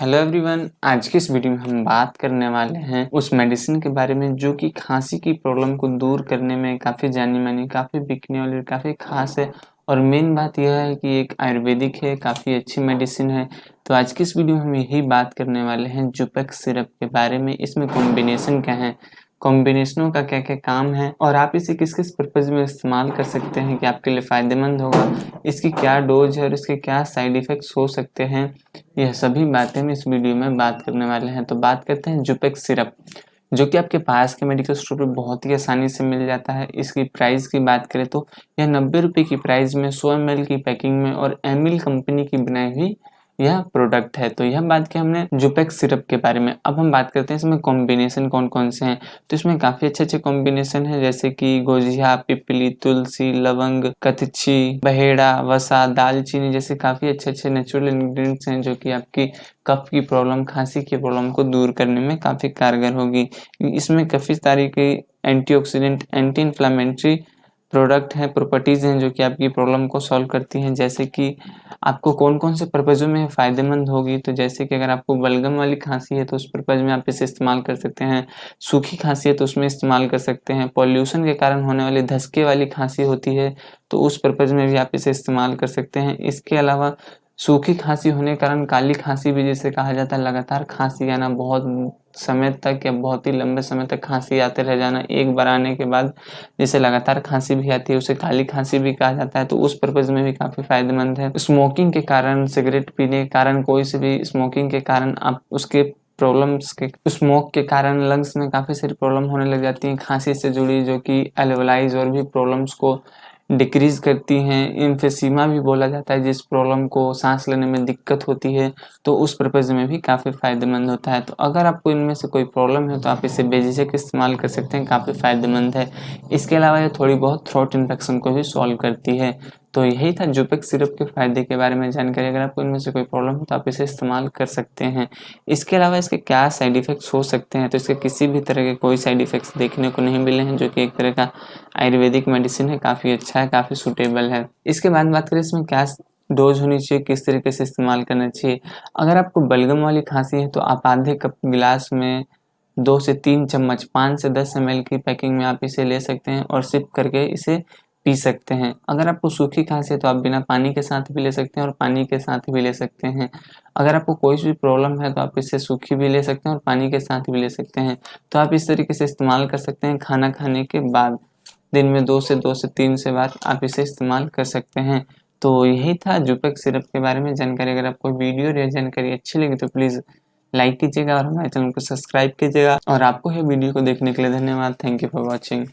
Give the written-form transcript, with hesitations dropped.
Hello everyone, आज की इस वीडियो में हम बात करने वाले हैं उस मेडिसिन के बारे में जो कि खांसी की प्रॉब्लम को दूर करने में काफ़ी जानी मानी, काफ़ी बिकने वाली, काफ़ी खास है। और मेन बात यह है कि एक आयुर्वेदिक है, काफ़ी अच्छी मेडिसिन है। तो आज की इस वीडियो में हम यही बात करने वाले हैं जुपेक्स सिरप के बारे में। इसमें कॉम्बिनेशन क्या है, कॉम्बिनेशनों का क्या क्या काम है और आप इसे किस किस पर्पज़ में इस्तेमाल कर सकते हैं कि आपके लिए फ़ायदेमंद होगा, इसकी क्या डोज है और इसके क्या साइड इफ़ेक्ट्स हो सकते हैं, यह सभी बातें हम इस वीडियो में बात करने वाले हैं। तो बात करते हैं जुपेक्स सिरप, जो कि आपके पास के मेडिकल स्टोर पे बहुत ही आसानी से मिल जाता है। इसकी प्राइस की बात करें तो यह 90 रुपये की प्राइस में 100 ml की पैकिंग में और एमिल कंपनी की बनाई हुई यह प्रोडक्ट है। तो यह बात की हमने जुपेक्स सिरप के बारे में। अब हम बात करते हैं इसमें कॉम्बिनेशन कौन कौन से हैं। तो इसमें काफ़ी अच्छे कॉम्बिनेशन है, जैसे कि गोजिया, पिपली, तुलसी, लवंग, कथिची, बहेड़ा, वसा, दालचीनी जैसे काफ़ी अच्छे नेचुरल इंग्रेडिएंट्स हैं जो कि आपकी कफ की प्रॉब्लम, खांसी की प्रॉब्लम को दूर करने में काफ़ी कारगर होगी। इसमें काफ़ी सारी की एंटीऑक्सीडेंट, एंटी इन्फ्लेमेटरी प्रोडक्ट हैं, प्रॉपर्टीज़ हैं जो कि आपकी प्रॉब्लम को सॉल्व करती हैं। जैसे कि आपको कौन-कौन से पर्पज़ों में फ़ायदेमंद होगी, तो जैसे कि अगर आपको बलगम वाली खाँसी है तो उस पर्पज़ में आप इसे इस्तेमाल कर सकते हैं। सूखी खाँसी है तो उसमें इस्तेमाल कर सकते हैं। पॉल्यूशन के कारण होने वाली धसके वाली खाँसी होती है तो उस पर्पज़ में भी आप इसे इस्तेमाल कर सकते हैं। इसके अलावा सूखी खाँसी होने के कारण काली खाँसी भी जिसे कहा जाता है, लगातार खाँसी आना, बहुत समय तक या बहुत ही लंबे समय तक खाँसी आते रह जाना, एक बार आने के बाद जिसे लगातार खाँसी भी आती है उसे काली खाँसी भी कहा जाता है, तो उस पर्पज़ में भी काफ़ी फ़ायदेमंद है। स्मोकिंग के कारण, सिगरेट पीने के कारण, कोई से भी स्मोकिंग के कारण आप उसके प्रॉब्लम्स के स्मोक के कारण लंग्स में काफ़ी सारी प्रॉब्लम होने लग जाती हैं खाँसी से जुड़ी, जो कि एल्वेलाइज़ और भी प्रॉब्लम्स को डिक्रीज़ करती हैं। एम्फीसीमा भी बोला जाता है जिस प्रॉब्लम को साँस लेने में दिक्कत होती है, तो उस पर्पज़ में भी काफ़ी फ़ायदेमंद होता है। तो अगर आपको इनमें से कोई प्रॉब्लम है तो आप इसे बेझिझक इस्तेमाल कर सकते हैं, काफ़ी फ़ायदेमंद है। इसके अलावा ये थोड़ी बहुत थ्रोट इन्फेक्शन को भी सॉल्व करती है। तो यही था जुपेक्स सिरप के फ़ायदे के बारे में जानकारी। अगर आपको इनमें से कोई प्रॉब्लम हो तो आप इसे इस्तेमाल कर सकते हैं। इसके अलावा इसके क्या साइड इफ़ेक्ट्स हो सकते हैं, तो इसके किसी भी तरह के कोई साइड इफ़ेक्ट्स देखने को नहीं मिले हैं, जो कि एक तरह का आयुर्वेदिक मेडिसिन है, काफ़ी अच्छा है, काफ़ी सूटेबल है। इसके बाद बात करें इसमें क्या डोज़ होनी चाहिए, किस तरीके से इस्तेमाल करना चाहिए। अगर आपको बलगम वाली खाँसी है तो आप आधे कप गिलास में 2 से 3 चम्मच 5 से 10 ml की पैकिंग में आप इसे ले सकते हैं और सिप करके इसे पी सकते हैं। अगर आपको सूखी खाँसी है तो आप बिना पानी के साथ भी ले सकते हैं और पानी के साथ भी ले सकते हैं। अगर आपको कोई भी प्रॉब्लम है तो आप इसे सूखी भी ले सकते हैं और पानी के साथ भी ले सकते हैं। तो आप इस तरीके से इस्तेमाल कर सकते हैं खाना खाने के बाद। दिन में 2 से 3 से बार आप इसे इस्तेमाल कर सकते हैं। तो यही था जुपेक्स सिरप के बारे में जानकारी। अगर आपको वीडियो और यह जानकारी अच्छी लगी तो प्लीज़ लाइक कीजिएगा और हमारे चैनल को सब्सक्राइब कीजिएगा। और आपको यह वीडियो को देखने के लिए धन्यवाद। Thank you for watching.